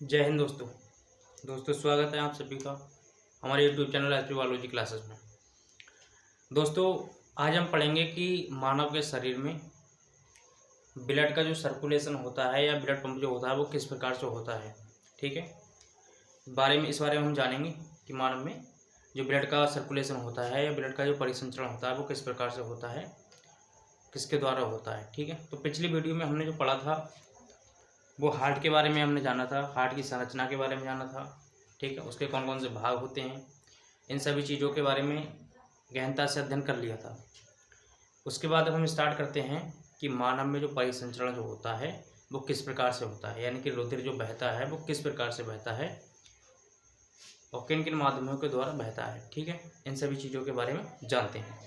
जय हिंद दोस्तों स्वागत है आप सभी का हमारे YouTube channel HP biology classes में। दोस्तों आज हम पढ़ेंगे कि मानव के शरीर में ब्लड का जो सर्कुलेशन होता है या ब्लड पंप जो होता है वो किस प्रकार से होता है। ठीक है, इस बारे में हम जानेंगे कि मानव में जो ब्लड का सर्कुलेशन होता है या ब्लड का जो परिसंचरण होता है वो किस प्रकार से होता है, किसके द्वारा होता है। ठीक है, तो पिछली वीडियो में हमने जो पढ़ा था वो हार्ट के बारे में हमने जाना था, हार्ट की संरचना के बारे में जाना था। ठीक है, उसके कौन कौन से भाग होते हैं, इन सभी चीज़ों के बारे में गहनता से अध्ययन कर लिया था। उसके बाद अब हम स्टार्ट करते हैं कि मानव में जो परिसंचरण जो होता है वो किस प्रकार से होता है, यानी कि रुधिर जो बहता है वो किस प्रकार से बहता है और किन किन माध्यमों के द्वारा बहता है। ठीक है, इन सभी चीज़ों के बारे में जानते हैं।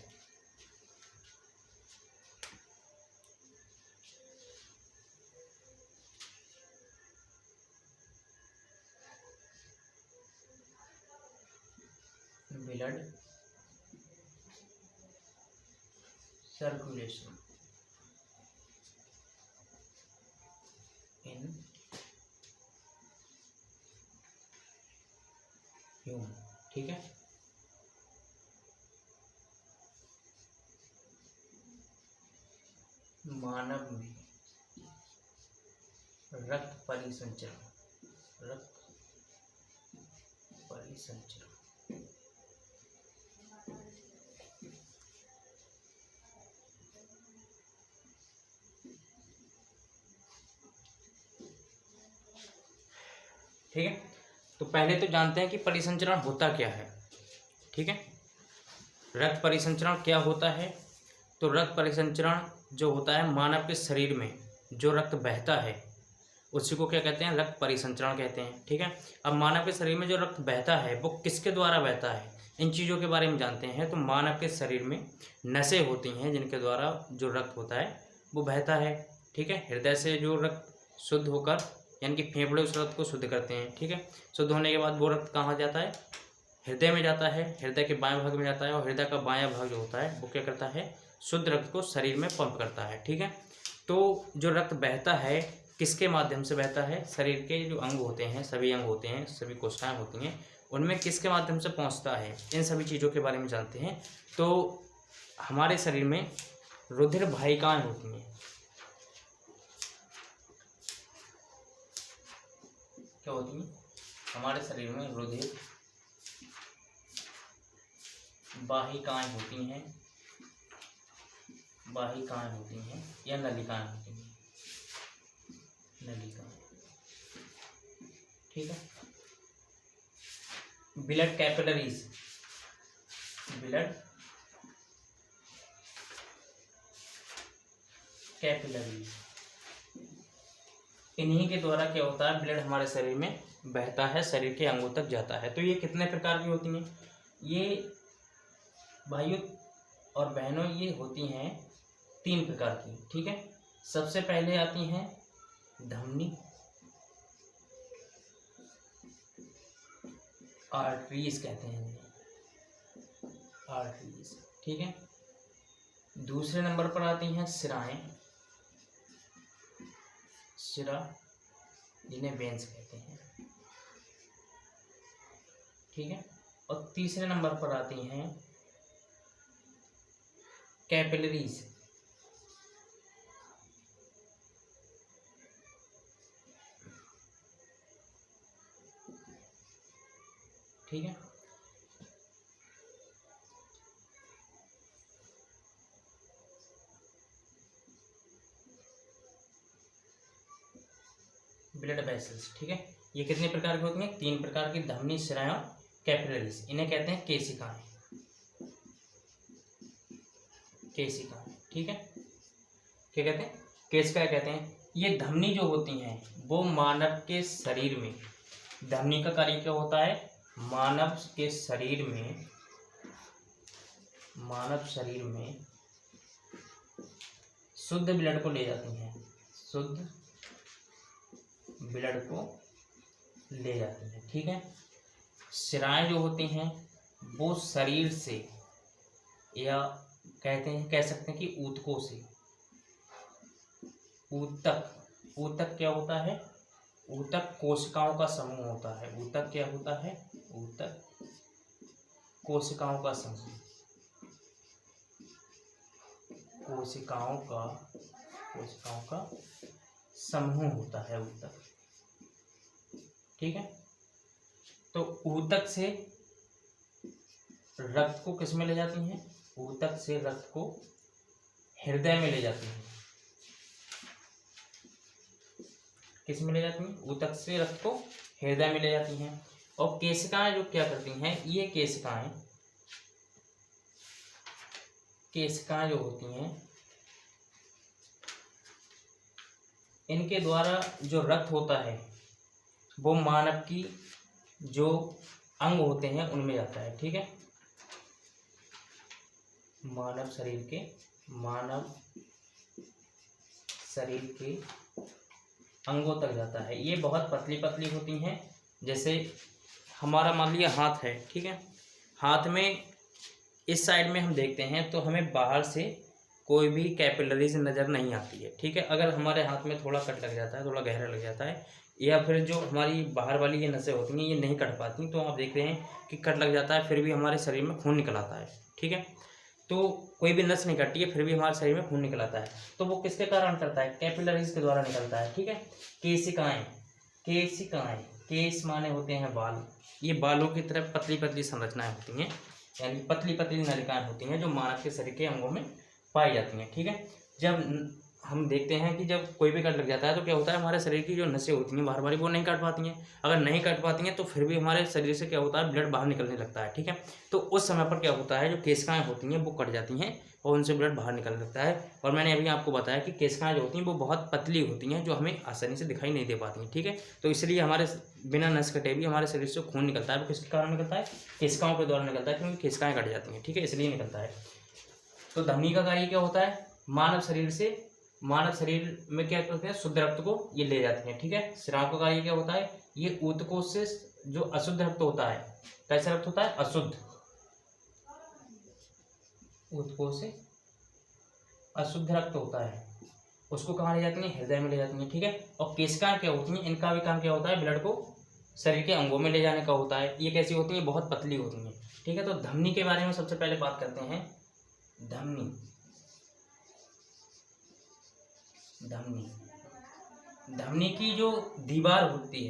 Blood circulation in human. ठीक है, मानव में रक्त परिसंचरण ठीक है, तो पहले तो जानते हैं कि परिसंचरण होता क्या है। ठीक है, रक्त परिसंचरण क्या होता है। तो रक्त परिसंचरण जो होता है मानव के शरीर में जो रक्त बहता है उसी को क्या कहते हैं, रक्त परिसंचरण कहते हैं। ठीक है, अब मानव के शरीर में जो रक्त बहता है वो किसके द्वारा बहता है, इन चीज़ों के बारे में जानते हैं। तो मानव के शरीर में नसें होती हैं जिनके द्वारा जो रक्त होता है वो बहता है। ठीक है, हृदय से जो रक्त शुद्ध होकर, यानी कि फेफड़े उस रक्त को शुद्ध करते हैं। ठीक है, शुद्ध होने के बाद वो रक्त कहाँ जाता है, हृदय में जाता है, हृदय के बाएं भाग में जाता है और हृदय का बायां भाग जो होता है वो क्या करता है, शुद्ध रक्त को शरीर में पंप करता है। ठीक है, तो जो रक्त बहता है किसके माध्यम से बहता है, शरीर के जो अंग होते हैं, सभी अंग होते हैं, सभी कोशिकाएं होती हैं, उनमें किसके माध्यम से पहुंचता है, इन सभी चीज़ों के बारे में जानते हैं। तो हमारे शरीर में रुधिर वाहिकाएं होती हैं। क्या होती हैं, हमारे शरीर में रुधिर वाहिकाएं होती हैं या नलिकाएं होती हैं, नलिकाएं। ठीक है, ब्लड कैपिलरीज इन्हीं के द्वारा क्या होता है, ब्लड हमारे शरीर में बहता है, शरीर के अंगों तक जाता है। तो ये कितने प्रकार की होती हैं, ये भाइयों और बहनों ये होती हैं 3 प्रकार की। ठीक है, सबसे पहले आती हैं धमनी, आर्टरीज कहते हैं इन्हें, आर्टरीज। ठीक है, दूसरे नंबर पर आती हैं शिराएं, शिरा जिन्हें वेन्स कहते हैं। ठीक है, और तीसरे नंबर पर आती हैं कैपिलरीज। ठीक है, ब्लड वेसल्स। ठीक है, ये कितने प्रकार की होती हैं, 3 प्रकार की, धमनी, शिराएं और कैपिलरीज। इन्हें कहते हैं केशिकाएं। ठीक है, क्या कहते हैं, केशिकाएं कहते हैं। ये धमनी जो होती हैं वो मानव के शरीर में, धमनी का कार्य क्या होता है, मानव शरीर में शुद्ध ब्लड को ले जाती हैं, शुद्ध ब्लड को ले जाती हैं। ठीक है, शिराएं जो होती हैं वो शरीर से, या कह सकते हैं कि ऊतकों से, ऊतक क्या होता है, ऊतक कोशिकाओं का समूह होता है। ऊतक क्या होता है? ऊतक कोशिकाओं का समूह। कोशिकाओं का समूह होता है ऊतक। ठीक है। तो ऊतक से रक्त को किस में ले जाती हैं? ऊतक से रक्त को हृदय में ले जाती हैं। किस में ले जाती हैं? ऊतक से रक्त को हृदय में ले जाती हैं। और केशिकाएं जो क्या करती हैं, ये केशिकाएं जो होती हैं, इनके द्वारा जो रक्त होता है वो मानव की जो अंग होते हैं उनमें जाता है। ठीक है। मानव शरीर के अंगों तक जाता है। ये बहुत पतली पतली होती हैं। जैसे हमारा मान लिया हाथ है। ठीक है। हाथ में इस साइड में हम देखते हैं तो हमें बाहर से कोई भी कैपिलरीज नज़र नहीं आती है। ठीक है। अगर हमारे हाथ में थोड़ा कट लग जाता है, थोड़ा गहरा लग जाता है, या फिर जो हमारी बाहर वाली ये नसें होती हैं ये नहीं कट पाती, तो आप देख रहे हैं कि कट लग जाता है फिर भी हमारे शरीर में खून निकल आता है। ठीक है। तो कोई भी नस नहीं कटती है फिर भी हमारे शरीर में खून निकल आता है, तो वो किसके कारण करता है? कैपिलरीज के द्वारा निकलता है। ठीक है। केशिकाएं केश माने होते हैं बाल। ये बालों की तरह पतली पतली संरचनाएं होती हैं, यानी पतली पतली नलिकाएं होती हैं जो मानव के शरीर के अंगों में पाई जाती हैं। ठीक है। जब हम देखते हैं कि जब कोई भी कट लग जाता है तो क्या होता है, हमारे शरीर की जो नसें होती हैं बाहर वाली वो नहीं काट पाती हैं। अगर नहीं काट पाती हैं तो फिर भी हमारे शरीर से क्या होता है, ब्लड बाहर निकलने लगता है। ठीक है। तो उस समय पर क्या होता है, जो केशिकाएं होती हैं वो कट जाती हैं और उनसे ब्लड बाहर निकलने लगता है। और मैंने अभी आपको बताया कि केशिकाएं जो होती हैं वो बहुत पतली होती हैं जो हमें आसानी से दिखाई नहीं दे पाती हैं। ठीक है। तो इसलिए हमारे बिना नस कटे भी हमारे शरीर से खून निकलता है। वो किसके कारण निकलता है? केशिकाओं के द्वारा निकलता है, क्योंकि केशिकाएं कट जाती हैं। ठीक है। इसलिए निकलता है। तो धमनी का कार्य क्या होता है? मानव शरीर में क्या करते हैं, शुद्ध रक्त को ये ले जाती हैं। ठीक है। स्राव का कार्य क्या होता है? ये ऊतकों से जो अशुद्ध रक्त होता है, कैसा रक्त होता है? अशुद्ध। ऊतकों से अशुद्ध रक्त होता है, उसको कहाँ ले जाती हैं? हृदय में ले जाती हैं। ठीक है। और केशिकाएं क्या होती हैं, इनका भी काम क्या होता है? ब्लड को शरीर के अंगों में ले जाने का होता है। ये कैसी होती हैं? बहुत पतली होती हैं। ठीक है। तो धमनी के बारे में सबसे पहले बात करते हैं। धमनी की जो दीवार होती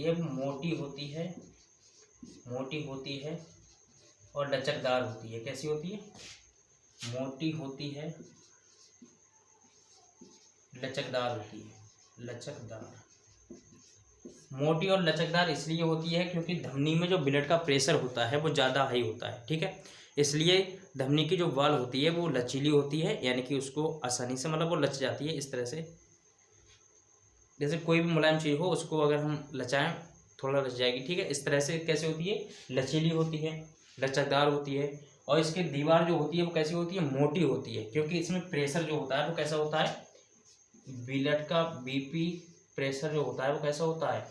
है, वो मोटी होती है और लचकदार होती है। कैसी होती है? मोटी होती है, लचकदार होती है। मोटी और लचकदार इसलिए होती है क्योंकि धमनी में जो ब्लड का प्रेशर होता है वो ज़्यादा हाई होता है। ठीक है। इसलिए धमनी की जो वॉल होती है वो लचीली होती है, यानी कि उसको आसानी से मतलब वो लच जाती है। इस तरह से जैसे कोई भी मुलायम चीज़ हो उसको अगर हम लचाएं थोड़ा लच जाएगी। ठीक है। इस तरह से कैसे होती है? लचीली होती है, लचकदार होती है। और इसकी दीवार जो होती है वो कैसी होती है? मोटी होती है, क्योंकि इसमें प्रेशर जो होता है वो कैसा होता है? ब्लड का बीपी प्रेशर जो होता है वो कैसा होता है?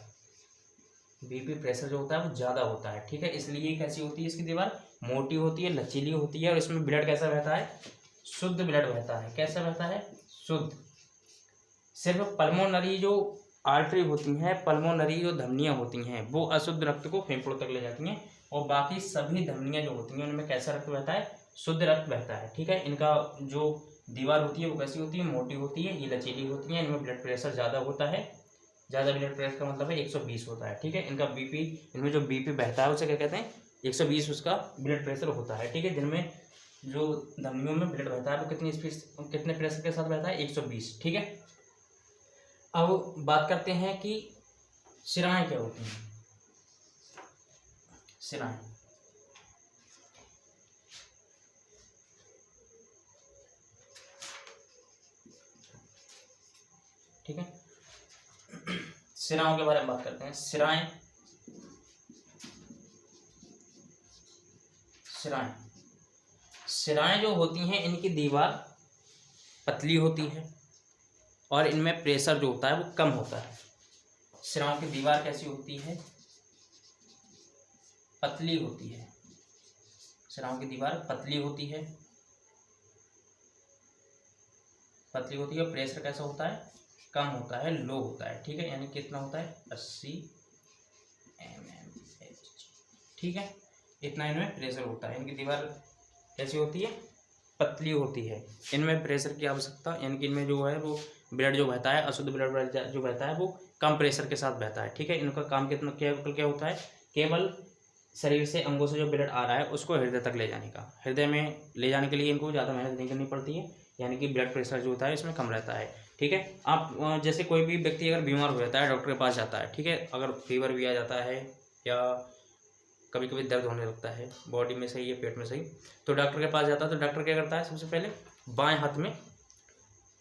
बीपी प्रेशर जो होता है वो ज़्यादा होता है। ठीक है। इसलिए कैसी होती है इसकी दीवार? मोटी होती है, लचीली होती है। और इसमें ब्लड कैसा बहता है? शुद्ध ब्लड बहता है। कैसा बहता है? शुद्ध। सिर्फ पल्मोनरी जो आर्टरी होती हैं, पल्मोनरी जो धमनियाँ होती हैं वो अशुद्ध रक्त को फेफड़ों तक ले जाती हैं, और बाकी सभी धमनियाँ जो होती हैं उनमें कैसा रक्त बहता है? शुद्ध रक्त बहता है। ठीक है। इनका जो दीवार होती है वो कैसी होती है? मोटी होती है, ये लचीली होती है। इनमें ब्लड प्रेशर ज़्यादा होता है। ज़्यादा ब्लड प्रेशर का मतलब है 120 होता है। ठीक है। इनका बीपी, इनमें जो बीपी बहता है उसे क्या कहते हैं? 120 उसका ब्लड प्रेशर होता है। ठीक है। जिनमें जो धमनियों में ब्लड बहता है वो कितने प्रेशर के साथ बहता है? 120। ठीक है। अब बात करते हैं कि शिराएं क्या होती हैं। शिराएं, ठीक है। शिराओं के बारे में बात करते हैं। शिराएं जो होती हैं इनकी दीवार पतली होती है और इनमें प्रेशर जो होता है वो कम होता है। शिराओं की दीवार कैसी होती है? पतली होती है। शिराओं की दीवार पतली होती है और प्रेशर कैसा होता है? कम होता है, लो होता है, ठीक है, यानी कितना होता है 80 mmHg, ठीक है, इतना इनमें प्रेशर होता है। इनकी दीवार कैसी होती है, पतली होती है। इनमें प्रेशर की आवश्यकता, यानी कि इनमें जो है वो ब्लड जो बहता है, अशुद्ध ब्लड जो बहता है वो कम प्रेशर के साथ बहता है, ठीक है। इनका काम कितना क्या होता है, केवल शरीर से, अंगों से जो ब्लड आ रहा है उसको हृदय तक ले जाने का। हृदय में ले जाने के लिए इनको ज़्यादा मेहनत नहीं करनी पड़ती है, यानी कि ब्लड प्रेशर जो होता है इसमें कम रहता है, ठीक है। आप जैसे कोई भी व्यक्ति अगर बीमार हो जाता है, डॉक्टर के पास जाता है, ठीक है, अगर फीवर भी आ जाता है या कभी कभी दर्द होने लगता है बॉडी में सही या पेट में सही, तो डॉक्टर के पास जाता है। तो डॉक्टर क्या करता है, सबसे पहले बाएं हाथ में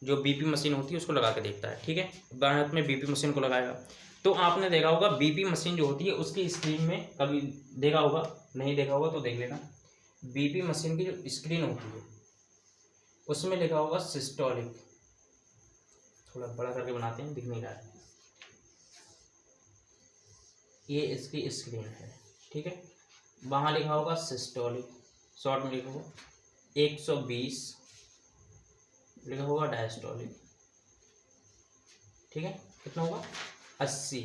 जो बीपी मशीन होती है उसको लगा के देखता है, ठीक है, बाएं हाथ में बीपी मशीन को लगाएगा। तो आपने देखा होगा बीपी मशीन जो होती है उसकी स्क्रीन में, कभी देखा होगा, नहीं देखा होगा तो देख लेना, बीपी मशीन की जो स्क्रीन होती है उसमें लिखा होगा सिस्टोलिक, थोड़ा बड़ा करके बनाते हैं, दिख नहीं रहा है, ये इसकी स्क्रीन है, ठीक है, वहाँ लिखा होगा सिस्टोलिक, शॉर्ट में लिखा होगा 120, लिखा होगा डायस्टोलिक, ठीक है, कितना होगा 80,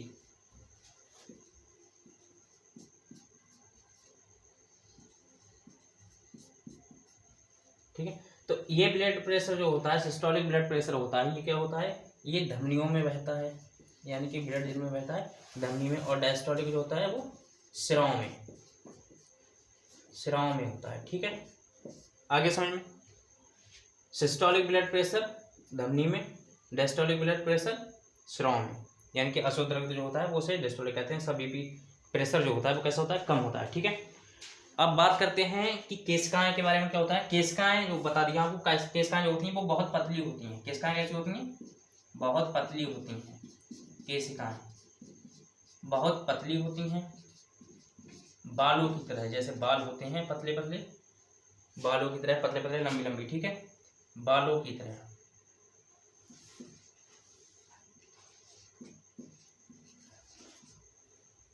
ठीक है। तो ये ब्लड प्रेशर जो होता है, सिस्टोलिक ब्लड प्रेशर होता है, ये क्या होता है, ये धमनियों में बहता है, यानी कि ब्लड जिनमें बहता है धमनी में, और डायस्टोलिक जो होता है वो सिराओं में होता है, ठीक है। आगे समझ में, सिस्टोलिक ब्लड प्रेशर धमनी में, डायस्टोलिक ब्लड प्रेशर सिराओं में, यानी कि अशुद्ध रक्त जो होता है वो उसे डायस्टोलिक कहते हैं। सब बीपी प्रेशर जो होता है वो कैसा होता है, कम होता है, ठीक है। अब बात करते हैं कि केशिकाएं के बारे में। क्या होता है, केशिकाएं जो बता दिया आपको, केशिकाएं जो होती हैं वो बहुत पतली होती हैं। केशिकाएं कैसी होती हैं, बहुत पतली होती हैं, केशिकाएं बहुत पतली होती हैं, बालों की तरह, जैसे बाल होते हैं पतले पतले, बालों की तरह पतले पतले लंबी लंबी, ठीक है, बालों की तरह,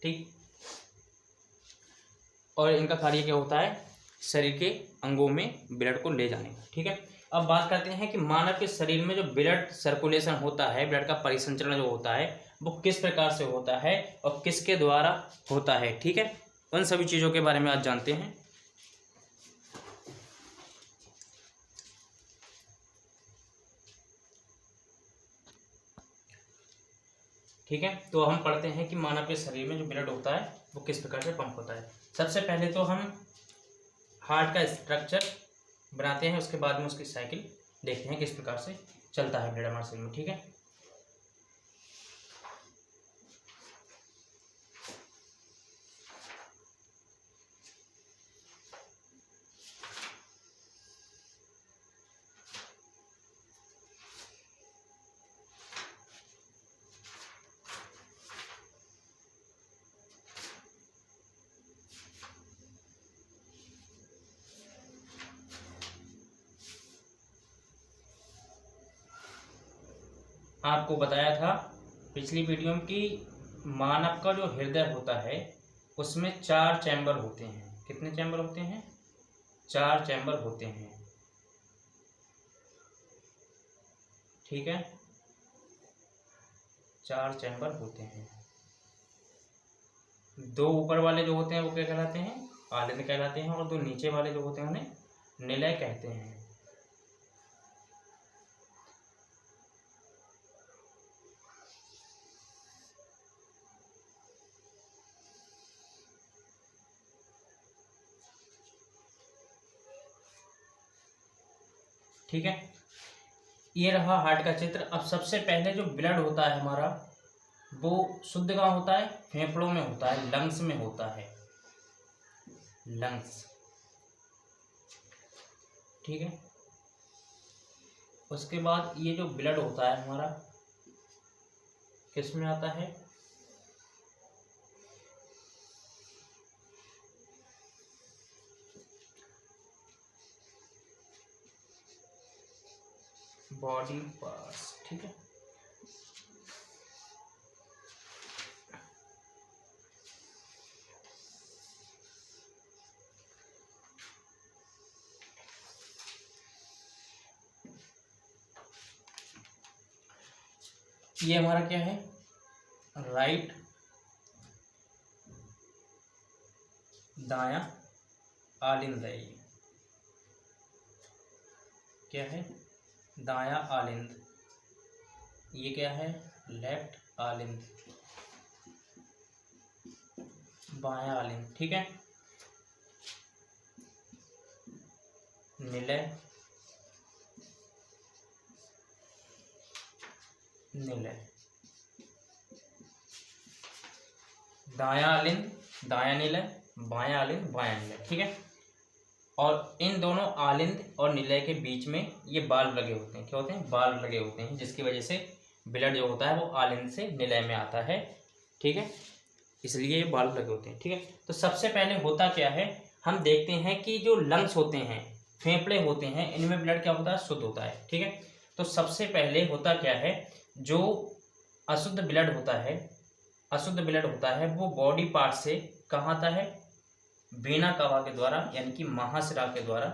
ठीक। और इनका कार्य क्या होता है, शरीर के अंगों में ब्लड को ले जाने का, ठीक है। अब बात करते हैं कि मानव के शरीर में जो ब्लड सर्कुलेशन होता है, ब्लड का परिसंचरण जो होता है वो किस प्रकार से होता है और किसके द्वारा होता है, ठीक है। उन सभी चीज़ों के बारे में आज जानते हैं। ठीक है, तो हम पढ़ते हैं कि मानव के शरीर में जो ब्लड होता है वो किस प्रकार से पंप होता है। सबसे पहले तो हम हार्ट का स्ट्रक्चर बनाते हैं, उसके बाद में उसकी साइकिल देखते हैं किस प्रकार से चलता है ब्लड हमारे शरीर में, ठीक है। आपको बताया था पिछली वीडियो में कि मानव का जो हृदय होता है उसमें 4 चैम्बर होते हैं। कितने चैम्बर होते हैं, 4 चैम्बर होते हैं, ठीक है, 4 चैम्बर होते हैं। 2 ऊपर वाले जो होते हैं वो क्या कहलाते हैं, आलिंद कहलाते हैं, और 2 नीचे वाले जो होते हैं उन्हें निलय कहते हैं, ठीक है। ये रहा हार्ट का चित्र। अब सबसे पहले जो ब्लड होता है हमारा वो शुद्ध कहाँ होता है, फेफड़ों में होता है, लंग्स में होता है, लंग्स, ठीक है। उसके बाद ये जो ब्लड होता है हमारा किस में आता है, बॉडी पार्ट्स, ठीक है। ये हमारा क्या है, राइट दायां आलिंद है। ये क्या है, दायां आलिंद। ये क्या है, लेफ्ट आलिंद, बायां आलिंद। ठीक है, निलय, निलय, दायां आलिंद, दायां निलय, बायां आलिंद, बायां निलय। ठीक है, और इन दोनों आलिंद और निलय के बीच में ये बाल्ब लगे होते हैं। क्या होते हैं, बाल्ब लगे होते हैं, जिसकी वजह से ब्लड जो होता है वो आलिंद से निलय में आता है। ठीक है, इसलिए ये बाल्ब लगे होते हैं। ठीक है, तो सबसे पहले होता क्या है, हम देखते हैं कि जो लंग्स होते हैं, फेफड़े होते हैं, इनमें ब्लड क्या होता है, शुद्ध होता है। ठीक है, तो सबसे पहले होता क्या है, जो अशुद्ध ब्लड होता है, अशुद्ध ब्लड होता है वो बॉडी पार्ट से कहाँ आता है, वेना कवा के द्वारा, यानी कि महाशिरा के द्वारा।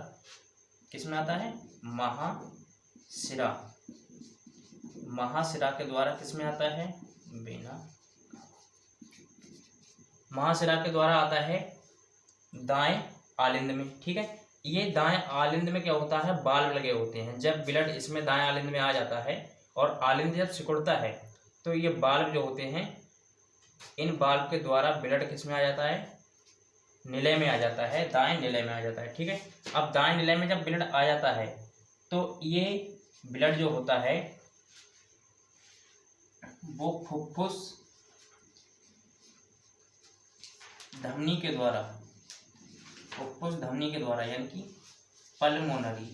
किस में आता है, महाशिरा, महाशिरा के द्वारा किस में आता है, वेना, महाशिरा के द्वारा आता है दाएं आलिंद में। ठीक है, ये दाएं आलिंद में क्या होता है, बाल्ब लगे होते हैं। जब ब्लड इसमें दाएं आलिंद में आ जाता है और आलिंद जब सिकुड़ता है तो ये बाल्ब जो होते हैं, इन बाल्ब के द्वारा ब्लड किस में आ जाता है, निलय में आ जाता है, दाएं निलय में आ जाता है। ठीक है, अब दाएं निलय में जब ब्लड आ जाता है तो ये ब्लड जो होता है वो फुफ्फुस धमनी के द्वारा, फुफ्फुस धमनी के द्वारा, यानी कि पल्मोनरी,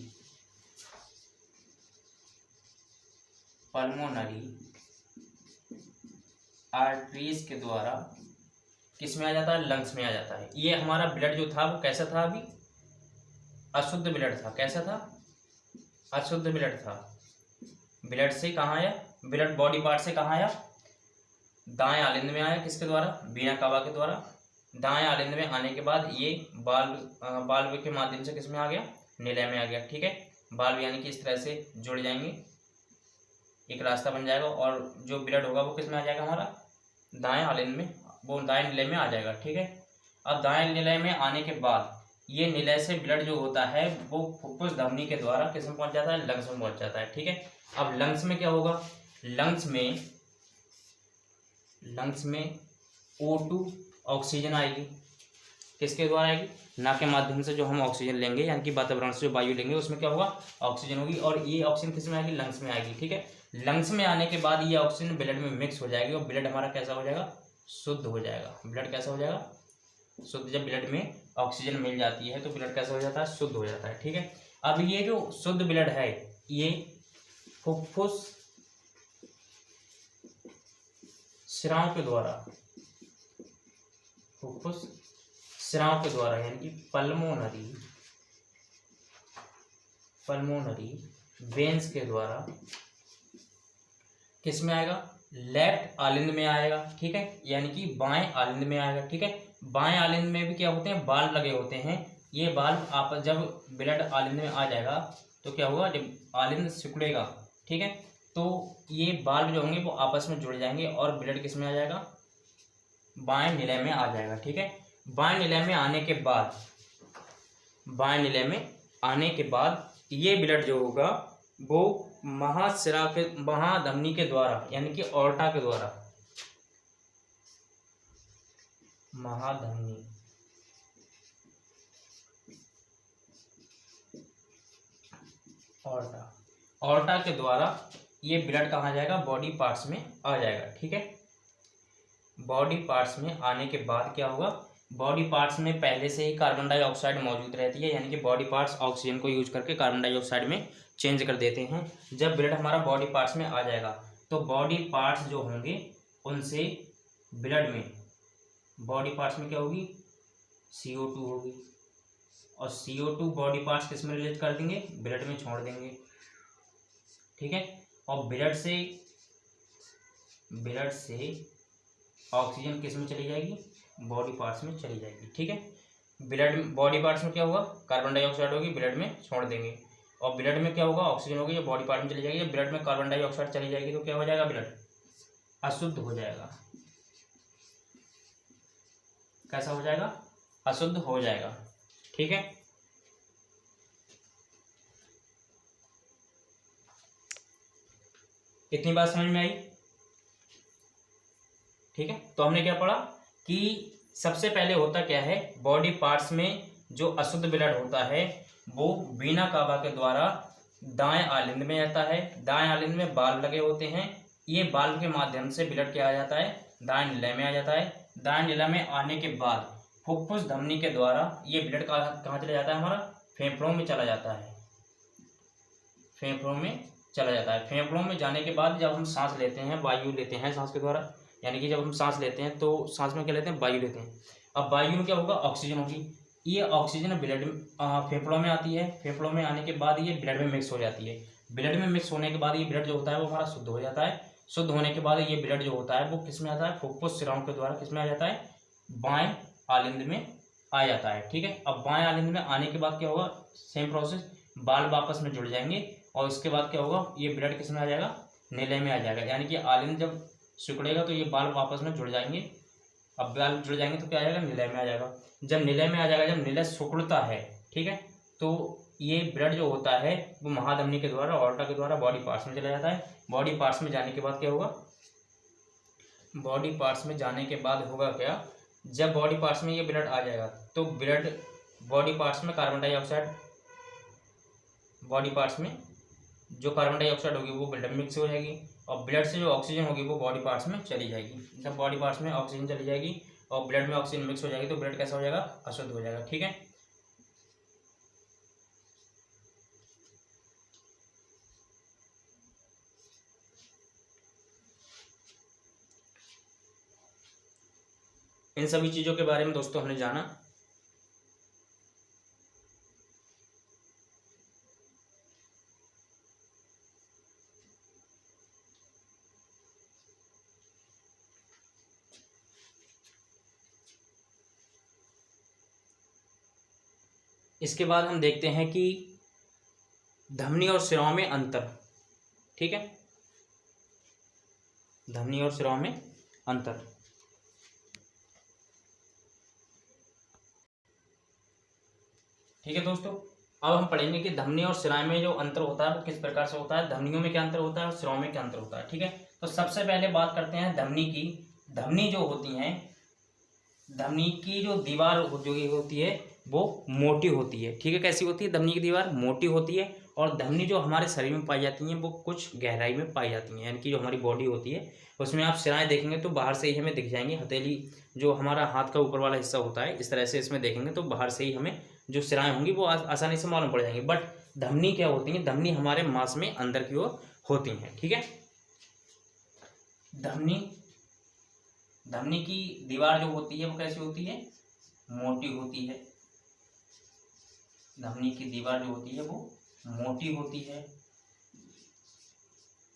पल्मोनरी आर्टरीज के द्वारा किस में आ जाता है, लंग्स में आ जाता है। ये हमारा ब्लड जो था वो कैसा था, अभी अशुद्ध ब्लड था। कैसा था, अशुद्ध ब्लड था। ब्लड से कहाँ आया, ब्लड बॉडी पार्ट से कहाँ आया, दाएं आलिंद में आया। किसके द्वारा, वेना कवा के द्वारा। दाएं आलिंद में आने के बाद ये बाल्ब के माध्यम से किस में आ गया, निलय में आ गया। ठीक है, बाल्ब यानी कि इस तरह से जुड़ जाएंगे, एक रास्ता बन जाएगा और जो ब्लड होगा वो किस में आ जाएगा, हमारा दाएं आलिंद में, वो दाएं निलय में आ जाएगा। ठीक है, अब दाएं निलय में आने के बाद ये निलय से ब्लड जो होता है वो फुफ्फुस धमनी के द्वारा किस में पहुंच जाता है, लंग्स में पहुंच जाता है। ठीक है, अब लंग्स में क्या होगा, लंग्स में O2 ऑक्सीजन आएगी। किसके द्वारा आएगी, नाक के माध्यम से जो हम ऑक्सीजन लेंगे, यानी कि वातावरण से जो वायु लेंगे उसमें क्या होगा, ऑक्सीजन होगी, और ये ऑक्सीजन किस में आएगी, लंग्स में आएगी। ठीक है, लंग्स में आने के बाद ये ऑक्सीजन ब्लड में मिक्स हो जाएगी और ब्लड हमारा कैसा हो जाएगा, शुद्ध हो जाएगा। ब्लड कैसा हो जाएगा, शुद्ध। जब ब्लड में ऑक्सीजन मिल जाती है तो ब्लड कैसा हो जाता है, शुद्ध हो जाता है। ठीक है, अब ये जो शुद्ध ब्लड है ये फुफ्फुस स्राव के द्वारा, फुफ्फुस स्राव के द्वारा, यानी कि पल्मोनरी वेन्स के द्वारा किस में आएगा, लेफ्ट आलिंद में आएगा। ठीक है, यानी कि बाएं आलिंद में आएगा। ठीक है, बाएं आलिंद में भी क्या होते हैं, बाल्ब लगे होते हैं। ये बाल्ब आप जब ब्लड आलिंद में आ जाएगा तो क्या होगा, जब आलिंद सिकुड़ेगा, ठीक है, तो ये बाल्ब जो होंगे वो आपस में जुड़ जाएंगे और ब्लड किस में आ जाएगा, बाएं निलय में आ जाएगा। ठीक है, बाएं निलय में आने के बाद, बाएं निलय में आने के बाद ये ब्लड जो होगा वो महाशिरा के, महाधमनी के द्वारा, यानी कि ऑर्टा के द्वारा, महाधमनी, ऑर्टा, ऑर्टा के द्वारा ये ब्लड कहाँ जाएगा, बॉडी पार्ट्स में आ जाएगा। ठीक है, बॉडी पार्ट्स में आने के बाद क्या होगा, बॉडी पार्ट्स में पहले से ही कार्बन डाइऑक्साइड मौजूद रहती है, यानी कि बॉडी पार्ट्स ऑक्सीजन को यूज करके कार्बन डाइऑक्साइड में चेंज कर देते हैं। जब ब्लड हमारा बॉडी पार्ट्स में आ जाएगा तो बॉडी पार्ट्स जो होंगे उनसे ब्लड में, बॉडी पार्ट्स में क्या होगी, CO2 होगी, और CO2 बॉडी पार्ट्स किस में रिलीज कर देंगे, ब्लड में छोड़ देंगे। ठीक है, और ब्लड से ऑक्सीजन किस में चली जाएगी, बॉडी पार्ट्स में चली जाएगी। ठीक है, ब्लड, बॉडी पार्ट्स में क्या होगा, कार्बन डाइऑक्साइड होगी, ब्लड में छोड़ देंगे, और ब्लड में क्या होगा, ऑक्सीजन होगी जो बॉडी पार्ट में चली जाएगी। जब ब्लड में कार्बन डाइऑक्साइड चली जाएगी तो क्या हो जाएगा, ब्लड अशुद्ध हो जाएगा। कैसा हो जाएगा? अशुद्ध हो जाएगा। ठीक है, इतनी बात समझ में आई? ठीक है, तो हमने क्या पढ़ा कि सबसे पहले होता क्या है, बॉडी पार्ट्स में जो अशुद्ध ब्लड होता है वो वीना कावा के द्वारा दाएं आलिंद में आता है। दाएं आलिंद में बाल्ब लगे होते हैं। ये बाल्ब के माध्यम से ब्लड क्या आ जाता है, दाएं निलय में आ जाता है। दाएं निलय में आने के बाद फुफ्फुस धमनी के द्वारा ये ब्लड कहाँ चला जाता है, हमारा फेफड़ों में चला जाता है। फेफड़ों में चला जाता है। फेफड़ों में जाने के बाद जब हम सांस लेते हैं, वायु लेते हैं सांस के द्वारा, यानी कि जब हम सांस लेते हैं तो सांस में क्या लेते हैं, वायु लेते हैं। अब वायु में क्या होगा, ऑक्सीजन होगी। ये ऑक्सीजन ब्लड फेफड़ों में आती है। फेफड़ों में आने के बाद ये ब्लड में मिक्स हो जाती है। ब्लड में मिक्स होने के बाद ये ब्लड जो होता है वो हमारा शुद्ध हो जाता है। शुद्ध होने के बाद ये ब्लड जो होता है वो किस में आता है, फुफ्फुस शिराओं के द्वारा किस में आ जाता है, बाएं आलिंद में आ जाता है। ठीक है, अब बाएं आलिंद में आने के बाद क्या होगा, सेम प्रोसेस, बाल आपस में जुड़ जाएंगे और उसके बाद क्या होगा, ये ब्लड किस में आ जाएगा, निलय में आ जाएगा। यानी कि आलिंद जब सिकुड़ेगा तो ये बाल आपस में जुड़ जाएंगे। अब बाल जुड़ जाएंगे तो क्या आ जाएगा, निलय में आ जाएगा। जब निलय में आ जाएगा, जब निलय सिकुड़ता है, ठीक है, तो ये ब्लड जो होता है वो महाधमनी के द्वारा, ऑर्टा के द्वारा बॉडी पार्ट्स में चला जाता है। बॉडी पार्ट्स में जाने के बाद क्या होगा, बॉडी पार्ट्स में जाने के बाद होगा क्या, जब बॉडी पार्ट्स में ये ब्लड आ जाएगा तो ब्लड बॉडी पार्ट्स में कार्बन डाइऑक्साइड, बॉडी पार्ट्स में जो कार्बन डाइऑक्साइड होगी वो ब्लड में मिक्स हो जाएगी और ब्लड से जो ऑक्सीजन होगी वो बॉडी पार्ट्स में चली जाएगी। जब बॉडी पार्ट्स में ऑक्सीजन चली जाएगी और ब्लड में ऑक्सीजन मिक्स हो जाएगी तो ब्लड कैसा हो जाएगा, अशुद्ध हो जाएगा। ठीक है, इन सभी चीज़ों के बारे में दोस्तों हमने जाना। इसके बाद हम देखते हैं कि धमनी और शिराओं में अंतर। ठीक है, धमनी और शिराओं में अंतर। ठीक है दोस्तों, अब हम पढ़ेंगे कि धमनी और शिराएं में जो अंतर होता है वो किस प्रकार से होता है, धमनियों में क्या अंतर होता है और शिराओं में क्या अंतर होता है। ठीक है, तो सबसे पहले बात करते हैं धमनी की। धमनी जो होती हैं, धमनी की जो दीवार जो होती है वो मोटी होती है। ठीक है, कैसी होती है, धमनी की दीवार मोटी होती है। और धमनी जो हमारे शरीर में पाई जाती हैं वो कुछ गहराई में पाई जाती हैं, यानी कि जो हमारी बॉडी होती है उसमें आप शिराएं देखेंगे तो बाहर से ही हमें दिख जाएंगी। हथेली जो हमारा हाथ का ऊपर वाला हिस्सा होता है, इस तरह से इसमें देखेंगे तो बाहर से ही हमें जो शिराएं होंगी वो आसानी से मालूम पड़ जाएंगी। बट धमनी क्या होती है, धमनी हमारे मांस में अंदर की ओर होती हैं। ठीक है, धमनी, धमनी की दीवार जो होती है वो कैसी होती है, मोटी होती है। धमनी की दीवार जो होती है वो मोटी होती है।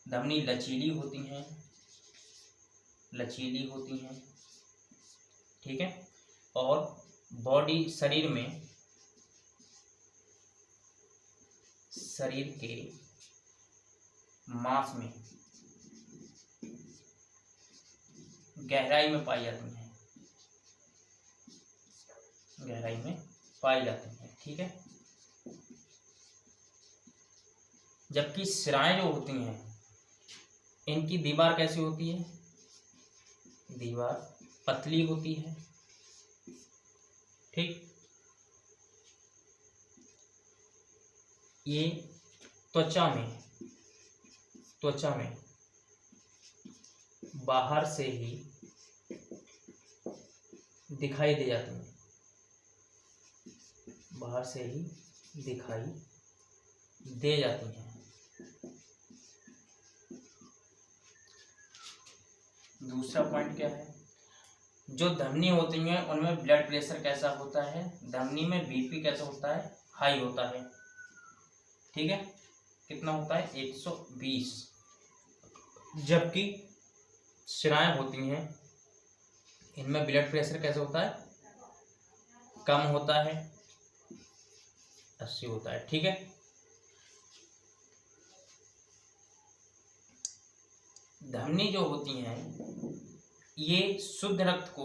धमनी लचीली होती हैं, लचीली होती हैं। ठीक है, और बॉडी शरीर में, शरीर के मांस में गहराई में पाई जाती हैं, गहराई में पाई जाती हैं। ठीक है, जबकि शिराएं जो होती हैं इनकी दीवार कैसी होती है, दीवार पतली होती है। ठीक, ये त्वचा में, त्वचा में बाहर से ही दिखाई दे जाती हैं, बाहर से ही दिखाई दे जाती हैं। दूसरा पॉइंट क्या है, जो धमनी होती हैं उनमें ब्लड प्रेशर कैसा होता है, धमनी में बीपी कैसा होता है, हाई होता है। ठीक है, कितना होता है, 120। जबकि शिराएं होती हैं इनमें ब्लड प्रेशर कैसा होता है, कम होता है, 80 होता है। ठीक है, धमनी जो होती हैं ये शुद्ध रक्त को,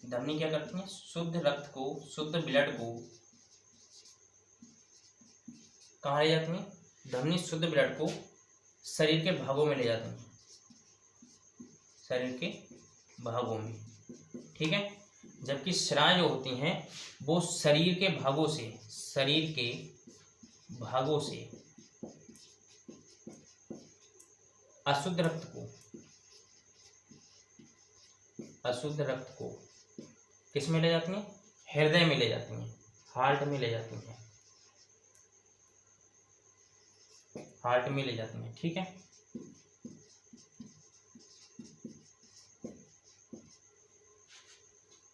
धमनी क्या करती हैं, शुद्ध रक्त को, शुद्ध ब्लड को कहाँ ले जाती हैं, धमनी शुद्ध ब्लड को शरीर के भागों में ले जाती हैं, शरीर के भागों में, ठीक है। जबकि स्राव जो होती हैं वो शरीर के भागों से, शरीर के भागों से अशुद्ध रक्त को, अशुद्ध रक्त को किस में ले जाती हैं, हृदय में ले जाती हैं, हार्ट में ले जाती हैं, हार्ट में ले जाती हैं, ठीक है।